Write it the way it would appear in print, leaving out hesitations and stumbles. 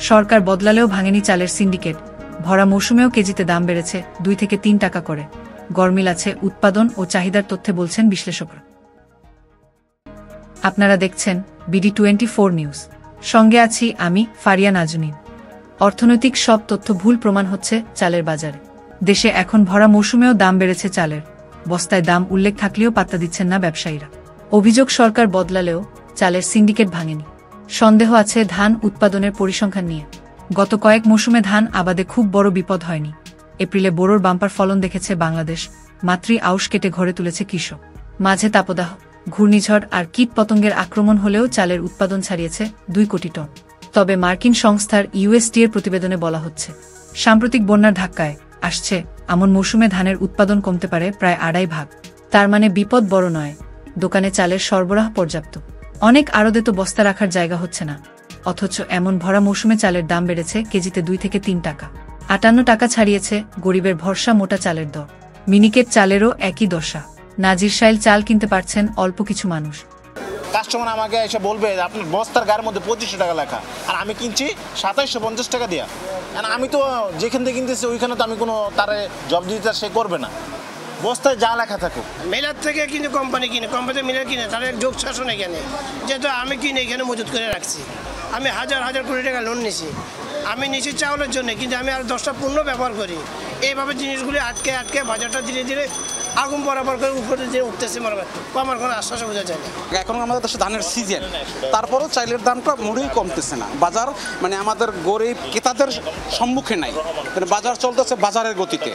সরকার বদলালেও ভাঙেনি চালের সিন্ডিকেট। ভরা মৌসুমেও কেজিতে দাম বেড়েছে 2 থেকে 3 টাকা করে। গরমিল আছে উৎপাদন ও চাহিদার তথ্যে বলছেন বিশ্লেষকরা। আপনারা দেখছেন BD24 নিউজ। সঙ্গে আছি আমি ফারিয়া নাজনীন। অর্থনৈতিক সব তথ্য ভুল প্রমাণ হচ্ছে চালের বাজারে। দেশে এখন ভরা মৌসুমেও দাম বেড়েছে চালের। বস্তায় দাম উল্লেখ থাকলেও পাত্তা দিচ্ছেন না ব্যবসায়ীরা। অভিযোগ সরকার বদলালেও চালের সিন্ডিকেট ভাঙেনি। সন্দেহ আছে ধান উৎপাদনের পরিসংখ্যান নিয়ে। গত কয়েক মৌসুমে ধান আবাদে খুব বড় বিপদ হয়নি। এপ্রিলে বোরোর বাম্পার ফলন দেখেছে বাংলাদেশ। মাতৃ আউশ কেটে ঘরে তুলেছে কৃষক। মাঝে তাপদাহ, ঘূর্ণিঝড় আর কীট পতঙ্গের আক্রমণ হলেও চালের উৎপাদন ছাড়িয়েছে 2 কোটি টন। তবে মার্কিন সংস্থার USDA এর প্রতিবেদনে বলা হচ্ছে, সাম্প্রতিক বন্যার ধাক্কায় আসছে এমন মৌসুমে ধানের উৎপাদন কমতে পারে প্রায় 2.5 ভাগ। তার মানে বিপদ বড় নয়, দোকানে চালের সরবরাহ পর্যাপ্ত। অনেক আড়তে তো বস্তা রাখার জায়গা হচ্ছে না। অথচ এমন ভরা মৌসুমে চালের দাম বেড়েছে কেজিতে 2 থেকে 3 টাকা। 58 টাকা ছাড়িয়েছে গরিবের ভরসা মোটা চালের দর। মিনিকেট চালেরও একই দশা। নাজিরশাইল চাল কিনতে পারছেন অল্প কিছু মানুষ। কাস্টমার আমাকে এসে বলবে আপনার বস্তার গায়ের মধ্যে 2500 টাকা লেখা, আর আমি কিনছি 2750 টাকা দিয়া। আমি তো যেখান থেকে কিনতেছি ওইখানে তো আমি কোনো তারে জব দিতে সে করবে না। বস্তায় যা লেখা থাকুক। মেলার থেকে কিন্তু কোম্পানি মিলার কিনে তাদের যোগ শাসন এখানে, যেহেতু আমি কিনে এখানে মজুত করে রাখছি। আমি হাজার কোটি টাকা লোন নিছি, আমি নিছি চাউলের জন্য, কিন্তু আমি আর 10টা পণ্য ব্যবহার করি। এইভাবে জিনিসগুলি আটকে বাজারটা ধীরে ধীরে আগুন বরাবর করে উপরে যে উঠতেছে, আমার কোনো আশ্বাসে বোঝা যায় না। এখন আমাদের দেশে ধানের সিজন, তারপরেও চাইলের দামটা মোটেই কমতেছে না। বাজার আমাদের গরিব ক্রেতাদের সম্মুখে নাই, বাজার চলতেছে বাজারের গতিতে।